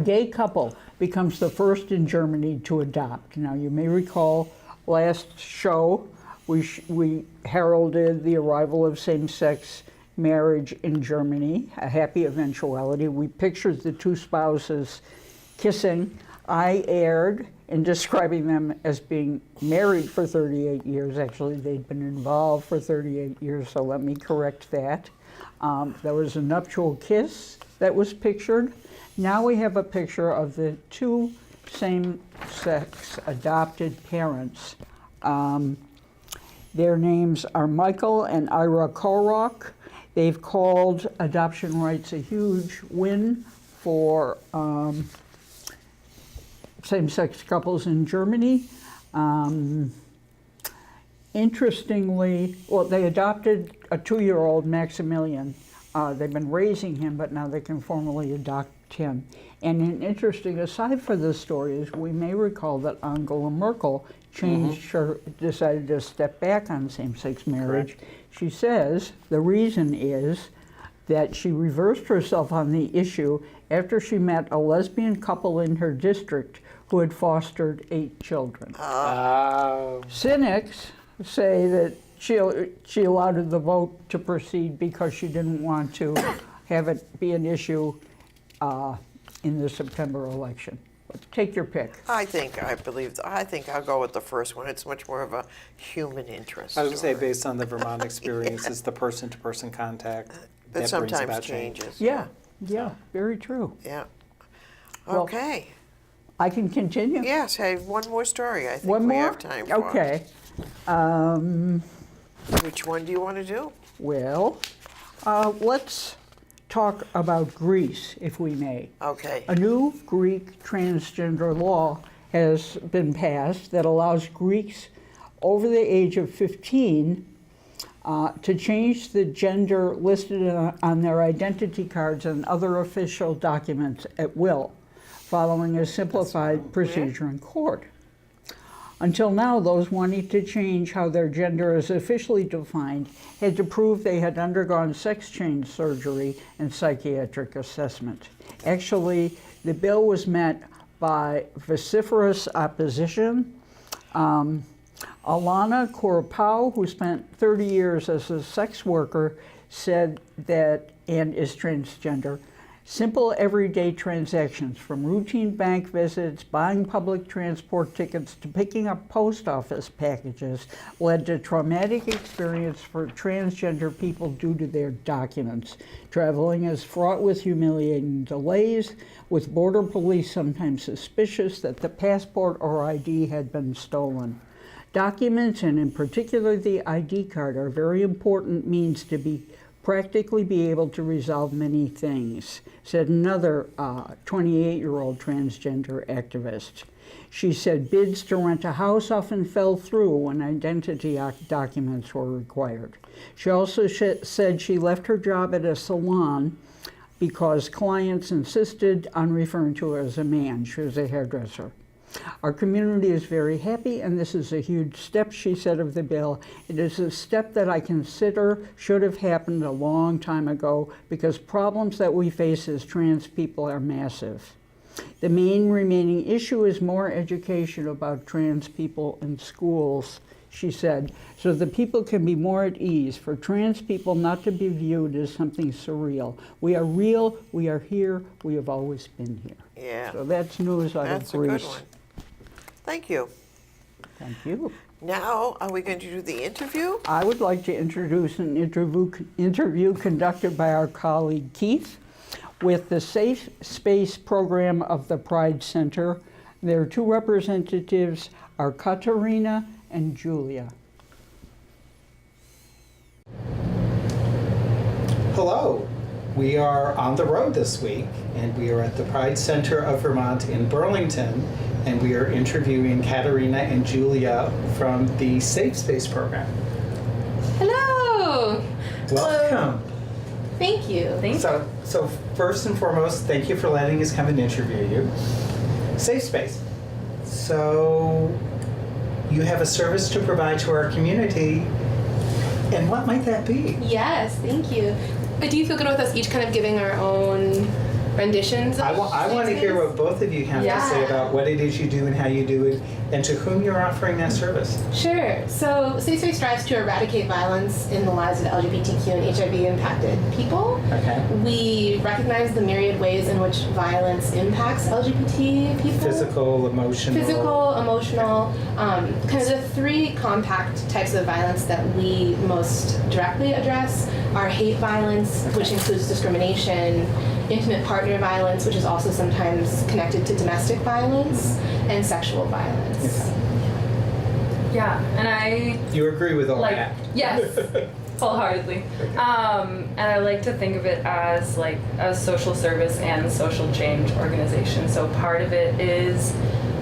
[SPEAKER 3] gay couple becomes the first in Germany to adopt. Now you may recall last show we heralded the arrival of same-sex marriage in Germany, a happy eventuality. We pictured the 2 spouses kissing. I erred in describing them as being married for 38 years. Actually, they'd been involved for 38 years, so let me correct that. There was a nuptial kiss that was pictured. Now we have a picture of the 2 same-sex adopted parents. Their names are Michael and Ira Korok. They've called adoption rights a huge win for same-sex couples in Germany. Interestingly, well, they adopted a 2-year-old Maximilian. They've been raising him, but now they can formally adopt him. And an interesting aside for this story is we may recall that Angela Merkel decided to step back on same-sex marriage.
[SPEAKER 2] Correct.
[SPEAKER 3] She says the reason is that she reversed herself on the issue after she met a lesbian couple in her district who had fostered 8 children. Cynics say that she allowed the vote to proceed because she didn't want to have it be an issue in the September election. But take your pick.
[SPEAKER 1] I think I'll go with the first one. It's much more of a human interest.
[SPEAKER 2] I would say
[SPEAKER 1] story.
[SPEAKER 2] based on the Vermont experience, it's the person-to-person contact
[SPEAKER 1] that
[SPEAKER 2] brings
[SPEAKER 1] sometimes
[SPEAKER 2] about change.
[SPEAKER 1] changes.
[SPEAKER 3] Yeah, very true.
[SPEAKER 1] Yeah.
[SPEAKER 3] Well,
[SPEAKER 1] Okay.
[SPEAKER 3] I can continue.
[SPEAKER 1] Yes, hey, one more story. I think
[SPEAKER 3] One
[SPEAKER 1] we
[SPEAKER 3] more?
[SPEAKER 1] have time for.
[SPEAKER 3] Okay.
[SPEAKER 1] Which one do you want to do?
[SPEAKER 3] Well, let's talk about Greece, if we may.
[SPEAKER 1] Okay.
[SPEAKER 3] A new Greek transgender law has been passed that allows Greeks over the age of 15 to change the gender listed on their identity cards and other official documents at will, following a simplified procedure in court. Until now, those wanting to change how their gender is officially defined had to prove they had undergone sex change surgery and psychiatric assessment. Actually, the bill was met by vociferous opposition. Alana Kurapau, who spent 30 years as a sex worker, said that, and is transgender, Simple everyday transactions, from routine bank visits, buying public transport tickets, to picking up post office packages, led to traumatic experience for transgender people due to their documents. Traveling is fraught with humiliating delays, with border police sometimes suspicious that the passport or ID had been stolen. Documents, and in particular the ID card, are very important means to practically be able to resolve many things, said another 28-year-old transgender activist. She said bids to rent a house often fell through when identity documents were required. She also said she left her job at a salon because clients insisted on referring to her as a man. She was a hairdresser. Our community is very happy, and this is a huge step, she said of the bill. It is a step that I consider should have happened a long time ago because problems that we face as trans people are massive. The main remaining issue is more education about trans people in schools, she said, so that people can be more at ease, for trans people not to be viewed as something surreal. We are real, we are here, we have always been here.
[SPEAKER 1] Yeah.
[SPEAKER 3] So that's news out
[SPEAKER 1] That's
[SPEAKER 3] of
[SPEAKER 1] a
[SPEAKER 3] Greece.
[SPEAKER 1] good one. Thank you.
[SPEAKER 3] Thank you.
[SPEAKER 1] Now, are we going to do the interview?
[SPEAKER 3] I would like to introduce an interview conducted by our colleague Keith with the Safe Space program of the Pride Center. Their two representatives are Katerina and Julia.
[SPEAKER 2] Hello. We are on the road this week, and we are at the Pride Center of Vermont in Burlington, and we are interviewing Katerina and Julia from the Safe Space program.
[SPEAKER 5] Hello.
[SPEAKER 2] Welcome.
[SPEAKER 5] Thank you.
[SPEAKER 2] So first and foremost, thank you for letting us come and interview you. Safe Space. So you have a service to provide to our community, and what might that be?
[SPEAKER 5] Yes, thank you. But do you feel good with us each kind of giving our own renditions?
[SPEAKER 2] I want to hear what both of you have to say about what it is you do and how you do it, and to whom you're offering that service.
[SPEAKER 5] Sure. So Safe Space strives to eradicate violence in the lives of LGBTQ and HIV impacted people.
[SPEAKER 2] Okay.
[SPEAKER 5] We recognize the myriad ways in which violence impacts LGBT people.
[SPEAKER 2] Physical, emotional.
[SPEAKER 5] Kind of the three compact types of violence that we most directly address are hate violence, which includes discrimination, intimate partner violence, which is also sometimes connected to domestic violence, and sexual violence.
[SPEAKER 6] Yeah, and
[SPEAKER 2] You agree with all that?
[SPEAKER 6] Yes, wholeheartedly. And I like to think of it as like a social service and social change organization. So part of it is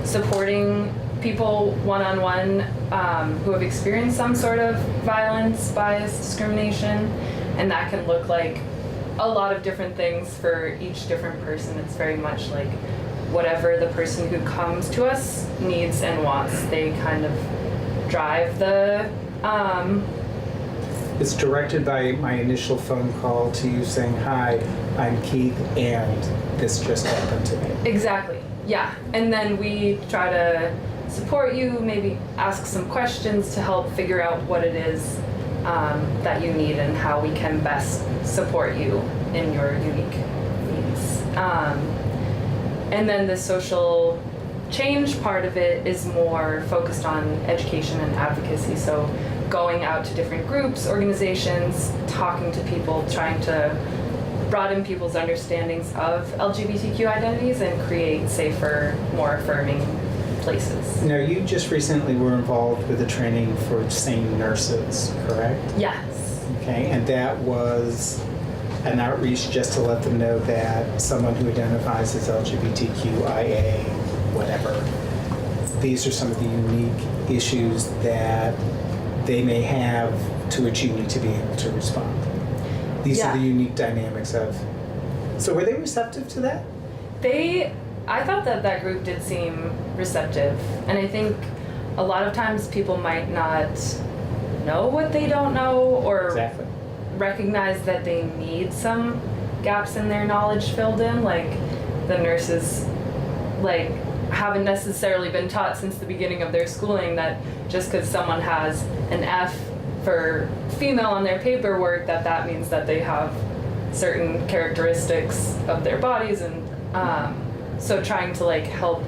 [SPEAKER 6] supporting people one-on-one who have experienced some sort of violence, bias, discrimination, and that can look like a lot of different things for each different person. It's very much like whatever the person who comes to us needs and wants, they kind of drive the
[SPEAKER 2] It's directed by my initial phone call to you saying, hi, I'm Keith, and this just happened to me.
[SPEAKER 6] Exactly, yeah. And then we try to support you, maybe ask some questions to help figure out what it is that you need and how we can best support you in your unique needs. And then the social change part of it is more focused on education and advocacy. So going out to different groups, organizations, talking to people, trying to broaden people's understandings of LGBTQ identities and create safer, more affirming places.
[SPEAKER 2] Now, you just recently were involved with a training for sane nurses, correct?
[SPEAKER 6] Yes.
[SPEAKER 2] Okay, and that was an outreach just to let them know that someone who identifies as LGBTQIA, whatever, these are some of the unique issues that they may have to which you need to be able to respond. These are the unique dynamics of. So were they receptive to that?
[SPEAKER 6] I thought that group did seem receptive, and I think a lot of times people might not know what they don't know or
[SPEAKER 2] Exactly.
[SPEAKER 6] recognize that they need some gaps in their knowledge filled in. Like the nurses haven't necessarily been taught since the beginning of their schooling that just because someone has an F for female on their paperwork that means that they have certain characteristics of their bodies, and so trying to like help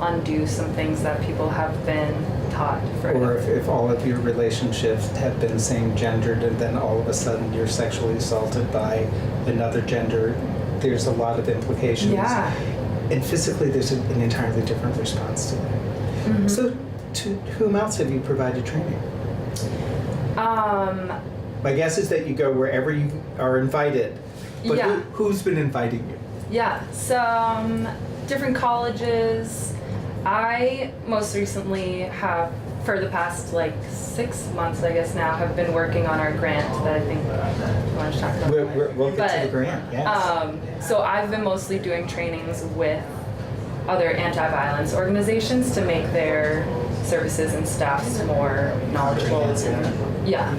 [SPEAKER 6] undo some things that people have been taught for.
[SPEAKER 2] Or if all of your relationships have been same gendered and then all of a sudden you're sexually assaulted by another gender, there's a lot of implications.
[SPEAKER 6] Yeah.
[SPEAKER 2] And physically there's an entirely different response to that.
[SPEAKER 6] Mm-hmm.
[SPEAKER 2] So to whom else have you provided training? My guess is that you go wherever you are invited. But
[SPEAKER 6] Yeah.
[SPEAKER 2] who's been inviting you?
[SPEAKER 6] Yeah, some different colleges. I most recently have, for the past like 6 months, I guess now, have been working on our grant that I think you want to talk about.
[SPEAKER 2] We'll get to the grant, yes.
[SPEAKER 6] So I've been mostly doing trainings with other anti-violence organizations to make their services and staffs more knowledgeable. Yeah,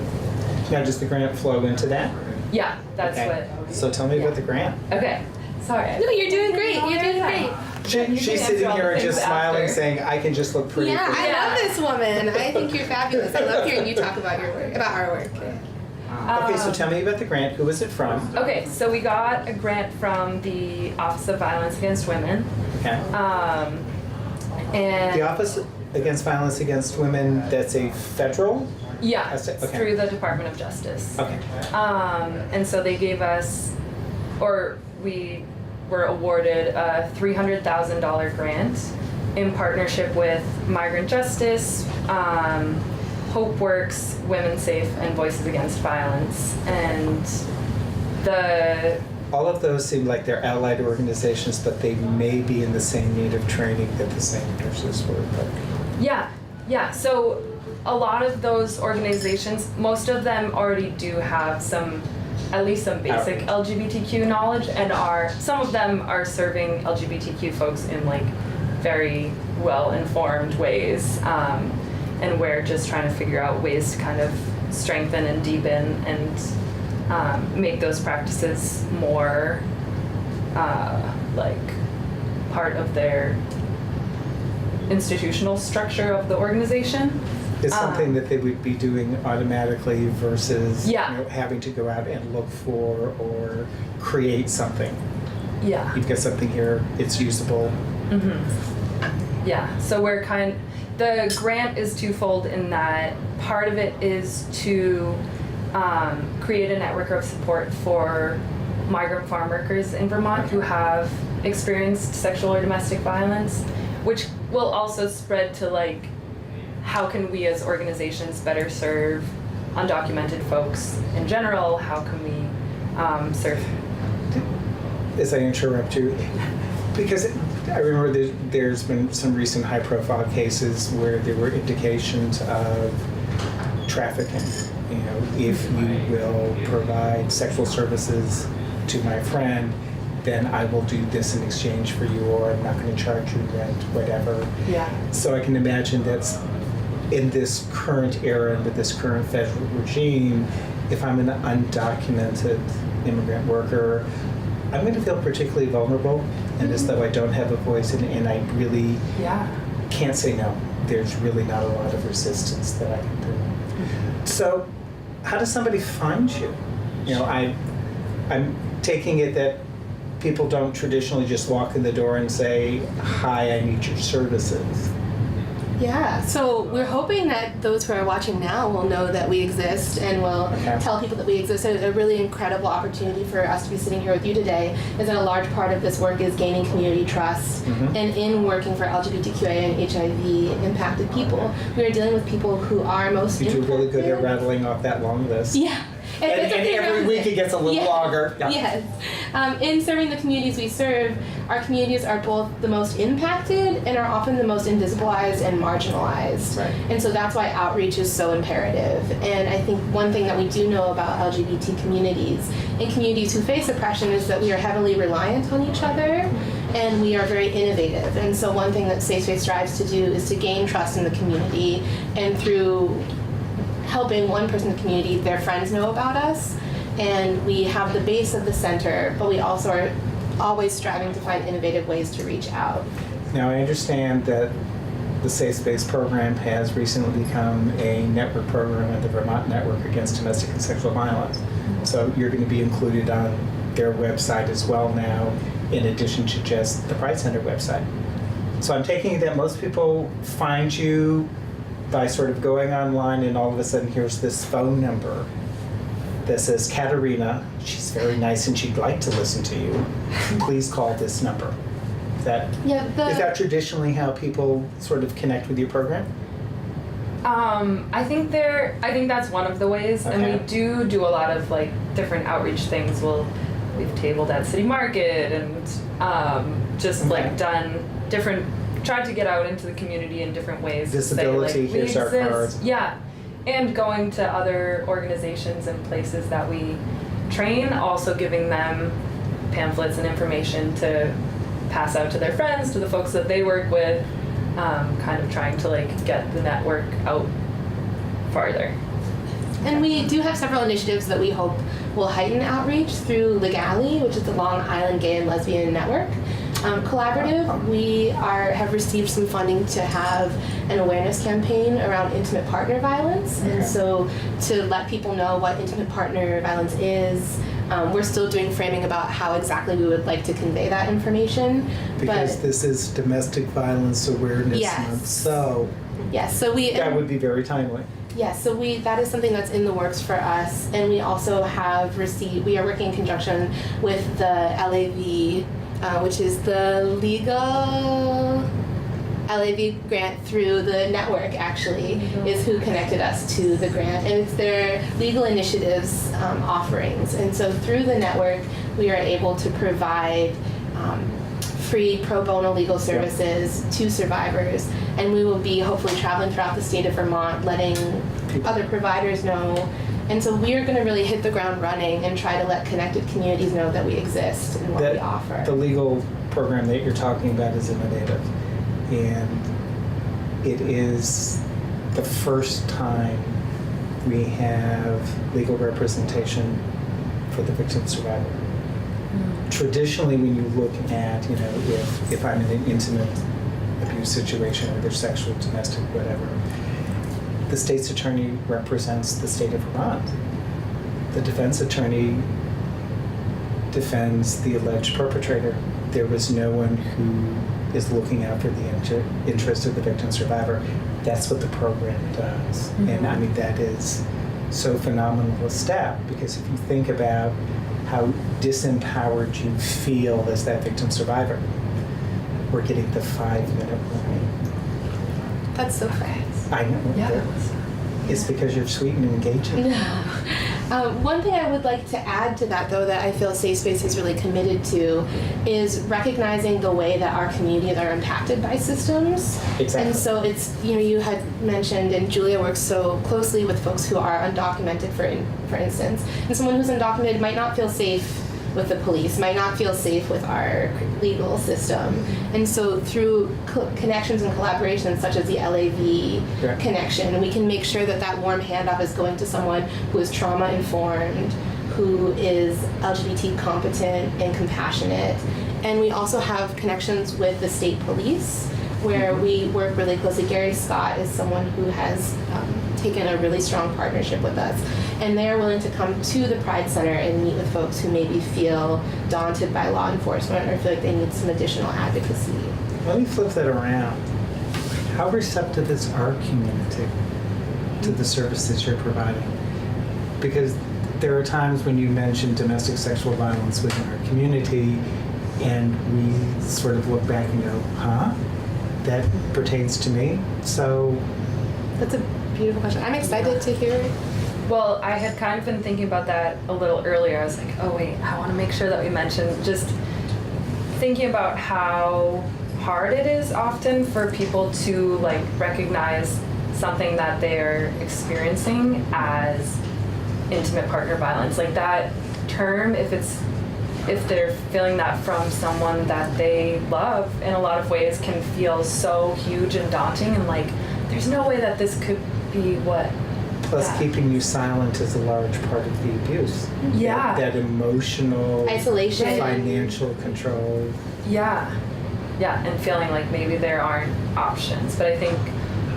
[SPEAKER 2] Now, does the grant flow into that?
[SPEAKER 6] yeah, that's
[SPEAKER 2] Okay.
[SPEAKER 6] what.
[SPEAKER 2] So tell me about the grant.
[SPEAKER 6] Okay, sorry.
[SPEAKER 5] No, you're doing great. You're doing great.
[SPEAKER 2] She's
[SPEAKER 6] answer
[SPEAKER 2] sitting
[SPEAKER 6] all
[SPEAKER 2] here
[SPEAKER 6] the
[SPEAKER 2] and just
[SPEAKER 6] things
[SPEAKER 2] smiling,
[SPEAKER 6] after.
[SPEAKER 2] saying, "I can just look pretty."
[SPEAKER 5] Yeah,
[SPEAKER 2] for
[SPEAKER 5] I
[SPEAKER 2] you."
[SPEAKER 5] love this woman. I think you're fabulous. I love hearing you talk about your work, about our work.
[SPEAKER 2] Okay, so tell me about the grant. Who is it from?
[SPEAKER 6] Okay, so we got a grant from the Office of Violence Against Women.
[SPEAKER 2] Okay.
[SPEAKER 6] And
[SPEAKER 2] The Office Against Violence Against Women, that's a federal?
[SPEAKER 6] yeah,
[SPEAKER 2] That's it,
[SPEAKER 6] it's
[SPEAKER 2] okay.
[SPEAKER 6] through the Department of Justice.
[SPEAKER 2] Okay.
[SPEAKER 6] And so they gave us, or we were awarded a $300,000 grant in partnership with Migrant Justice, HopeWorks, Women Safe, and Voices Against Violence. And the
[SPEAKER 2] All of those seem like they're allied organizations, but they may be in the same need of training that the same nurses were. But
[SPEAKER 6] Yeah. So a lot of those organizations, most of them already do have at least some basic LGBTQ knowledge, and some of them are serving LGBTQ folks in like very well-informed ways. And we're just trying to figure out ways to kind of strengthen and deepen and make those practices more like part of their institutional structure of the organization.
[SPEAKER 2] it's something that they would be doing automatically versus
[SPEAKER 6] Yeah.
[SPEAKER 2] having to go out and look for or create something.
[SPEAKER 6] Yeah.
[SPEAKER 2] You've got something here, it's usable.
[SPEAKER 6] Yeah, so the grant is twofold in that part of it is to create a network of support for migrant farm workers in Vermont who have experienced sexual or domestic violence, which will also spread to like, how can we as organizations better serve undocumented folks in general? How can we serve?
[SPEAKER 2] As I interrupt you, because I remember there's been some recent high-profile cases where there were indications of trafficking. You know, if you will provide sexual services to my friend, then I will do this in exchange for you, or I'm not going to charge you rent, whatever.
[SPEAKER 6] Yeah.
[SPEAKER 2] So I can imagine that's in this current era and with this current federal regime, if I'm an undocumented immigrant worker, I'm going to feel particularly vulnerable and as though I don't have a voice, and I really
[SPEAKER 6] Yeah.
[SPEAKER 2] can't say no. There's really not a lot of resistance that I can do. So how does somebody find you? You know, I'm taking it that people don't traditionally just walk in the door and say, "Hi, I need your services."
[SPEAKER 5] Yeah, so we're hoping that those who are watching now will know that we exist and will
[SPEAKER 2] Okay.
[SPEAKER 5] tell people that we exist. A really incredible opportunity for us to be sitting here with you today is that a large part of this work is gaining community trust. And in working for LGBTQA and HIV impacted people, we are dealing with people who are most
[SPEAKER 2] You do really good at
[SPEAKER 5] impacted.
[SPEAKER 2] rattling off that long list.
[SPEAKER 5] Yeah.
[SPEAKER 2] And
[SPEAKER 5] it's okay
[SPEAKER 2] every
[SPEAKER 5] around
[SPEAKER 2] week it gets a little
[SPEAKER 5] Yeah.
[SPEAKER 2] longer. Yeah.
[SPEAKER 5] Yes. In serving the communities we serve, our communities are both the most impacted and are often the most invisibilized and marginalized.
[SPEAKER 2] Right.
[SPEAKER 5] And so that's why outreach is so imperative. And I think one thing that we do know about LGBT communities and communities who face oppression is that we are heavily reliant on each other and we are very innovative. And so one thing that Safe Space strives to do is to gain trust in the community, and through helping one person in the community, their friends know about us. And we have the base of the center, but we also are always striving to find innovative ways to reach out.
[SPEAKER 2] Now, I understand that the Safe Space program has recently become a network program at the Vermont Network Against Domestic and Sexual Violence. So you're going to be included on their website as well now, in addition to just the Pride Center website. So I'm taking it that most people find you by sort of going online, and all of a sudden here's this phone number that says, Katerina, she's very nice and she'd like to listen to you. Please call this number. Is that,
[SPEAKER 5] Yeah,
[SPEAKER 2] is that traditionally how people sort of connect with your program?
[SPEAKER 6] I think that's one of the ways, and
[SPEAKER 2] Okay.
[SPEAKER 6] we do a lot of like different outreach things. We've tabled at City Market and just
[SPEAKER 2] Okay.
[SPEAKER 6] like done different, tried to get out into the community in different ways. to say,
[SPEAKER 2] Visibility,
[SPEAKER 6] like, we
[SPEAKER 2] here's our
[SPEAKER 6] exist.
[SPEAKER 2] card.
[SPEAKER 6] Yeah, and going to other organizations and places that we train, also giving them pamphlets and information to pass out to their friends, to the folks that they work with. Kind of trying to like get the network out farther.
[SPEAKER 5] And we do have several initiatives that we hope will heighten outreach through Legally, which is the Long Island Gay and Lesbian Network Collaborative. We have received some funding to have an awareness campaign around intimate partner violence,
[SPEAKER 2] Okay.
[SPEAKER 5] and so to let people know what intimate partner violence is. We're still doing framing about how exactly we would like to convey that information.
[SPEAKER 2] Because
[SPEAKER 5] but
[SPEAKER 2] this is Domestic Violence Awareness
[SPEAKER 5] Yes.
[SPEAKER 2] Month, so
[SPEAKER 5] yes, so
[SPEAKER 2] that would be very timely.
[SPEAKER 5] Yes, so that is something that's in the works for us, and we also have we are working in conjunction with the LAV, which is the legal LAV grant through the network, actually, is who connected us to the grant, and it's their legal initiatives offerings. And so through the network, we are able to provide free pro bono legal services to survivors, and we will be hopefully traveling throughout the state of Vermont, letting other providers know. And so we are going to really hit the ground running and try to let connected communities know that we exist and what we offer.
[SPEAKER 2] The legal program that you're talking about is innovative, and it is the first time we have legal representation for the victim survivor. Traditionally, when you look at, if I'm in an intimate abuse situation, whether sexual, domestic, whatever, the state's attorney represents the state of Vermont. The defense attorney defends the alleged perpetrator. There was no one who is looking out for the interest of the victim survivor. That's what the program does.
[SPEAKER 6] Mm-hmm.
[SPEAKER 2] And I mean, that is so phenomenal a step, because if you think about how disempowered you feel as that victim survivor, we're getting the 5-minute warning.
[SPEAKER 5] That's so fast.
[SPEAKER 2] I know.
[SPEAKER 6] Yeah.
[SPEAKER 2] It's because you're sweet and engaging.
[SPEAKER 5] One thing I would like to add to that, though, that I feel Safe Space is really committed to, is recognizing the way that our communities are impacted by systems.
[SPEAKER 2] Exactly.
[SPEAKER 5] And so it's, you had mentioned, and Julia works so closely with folks who are undocumented, for instance. And someone who's undocumented might not feel safe with the police, might not feel safe with our legal system. And so through connections and collaborations such as the LAV
[SPEAKER 2] Yeah.
[SPEAKER 5] connection, we can make sure that that warm handoff is going to someone who is trauma informed, who is LGBT competent and compassionate. And we also have connections with the state police, where we work really closely. Gary Scott is someone who has taken a really strong partnership with us, and they're willing to come to the Pride Center and meet with folks who maybe feel daunted by law enforcement or feel like they need some additional advocacy.
[SPEAKER 2] Let me flip that around. How receptive is our community to the services you're providing? Because there are times when you mention domestic sexual violence within our community, and we sort of look back and go, huh? That pertains to me? So
[SPEAKER 5] That's a beautiful question. I'm excited to hear it.
[SPEAKER 6] Well, I had kind of been thinking about that a little earlier. I was like, oh wait, I want to make sure that we mention, just thinking about how hard it is often for people to like recognize something that they're experiencing as intimate partner violence. Like that term, if they're feeling that from someone that they love, in a lot of ways can feel so huge and daunting, and like there's no way that this could be what.
[SPEAKER 2] plus
[SPEAKER 6] Yeah.
[SPEAKER 2] keeping you silent is a large part of the abuse.
[SPEAKER 6] Yeah.
[SPEAKER 2] That emotional,
[SPEAKER 5] Isolation.
[SPEAKER 2] financial control.
[SPEAKER 6] Yeah, and feeling like maybe there aren't options. But I think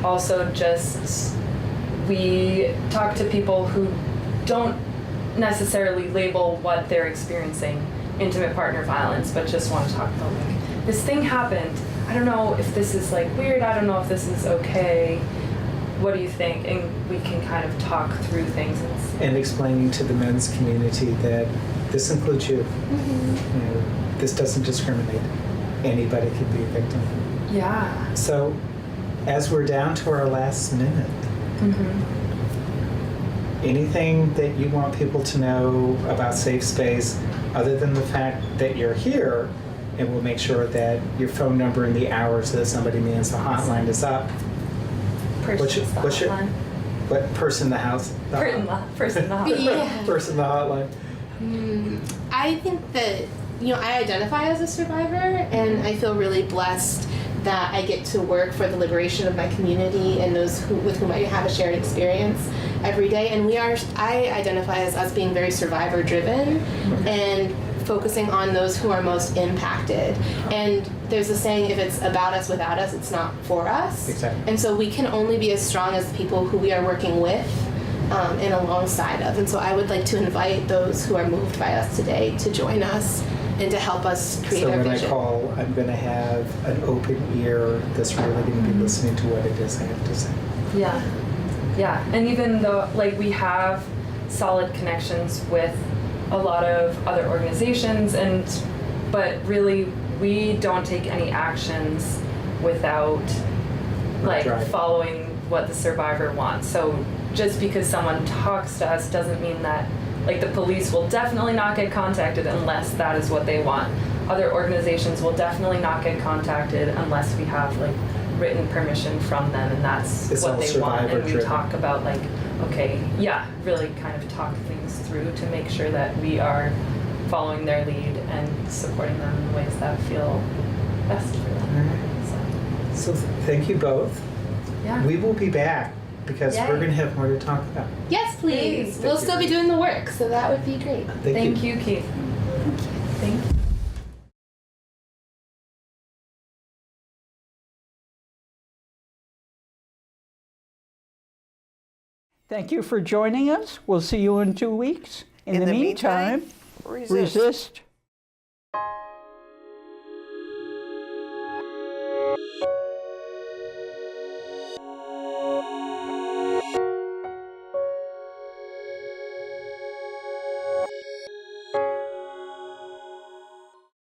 [SPEAKER 6] also just we talk to people who don't necessarily label what they're experiencing intimate partner violence, but just want to talk about like, this thing happened. I don't know if this is like weird. I don't know if this is okay. What do you think? And we can kind of talk through things.
[SPEAKER 2] And explaining to the men's community that this includes you. You know, this doesn't discriminate. Anybody could be a victim.
[SPEAKER 6] Yeah.
[SPEAKER 2] So, as we're down to our last minute, anything that you want people to know about Safe Space, other than the fact that you're here, and we'll make sure that your phone number and the hours that somebody means the hotline is up. What's your what person the house?
[SPEAKER 6] Person the hotline.
[SPEAKER 5] Yeah.
[SPEAKER 2] Person the hotline.
[SPEAKER 5] I think that, I identify as a survivor, and I feel really blessed that I get to work for the liberation of my community and those with whom I have a shared experience every day. And I identify as us being very survivor driven and focusing on those who are most impacted. And there's a saying, if it's about us without us, it's not for us.
[SPEAKER 2] Exactly.
[SPEAKER 5] And so we can only be as strong as the people who we are working with and alongside of. And so I would like to invite those who are moved by us today to join us and to help us create
[SPEAKER 2] So
[SPEAKER 5] our
[SPEAKER 2] when
[SPEAKER 5] vision.
[SPEAKER 2] I call, I'm going to have an open ear that's really going to be listening to what it is I have to say.
[SPEAKER 6] Yeah. Yeah. And even though like we have solid connections with a lot of other organizations but really we don't take any actions without like
[SPEAKER 2] Right.
[SPEAKER 6] following what the survivor wants. So just because someone talks to us doesn't mean that like the police will definitely not get contacted unless that is what they want. Other organizations will definitely not get contacted unless we have like written permission from them, and that's
[SPEAKER 2] It's
[SPEAKER 6] what
[SPEAKER 2] all
[SPEAKER 6] they want. And we
[SPEAKER 2] survivor-driven.
[SPEAKER 6] talk about like, okay, yeah, really kind of talk things through to make sure that we are following their lead and supporting them in ways that feel best for them.
[SPEAKER 2] So thank you both.
[SPEAKER 6] So, yeah.
[SPEAKER 2] We will be back because
[SPEAKER 6] Yay.
[SPEAKER 2] we're going to have more to talk about.
[SPEAKER 5] Yes, please.
[SPEAKER 6] Thank
[SPEAKER 5] We'll
[SPEAKER 2] you.
[SPEAKER 5] still be doing the work, so that would be great.
[SPEAKER 6] Thank you, Keith. Thank you.
[SPEAKER 3] Thank you for joining us. We'll see you in 2 weeks. In the meantime,
[SPEAKER 1] resist.
[SPEAKER 3] resist,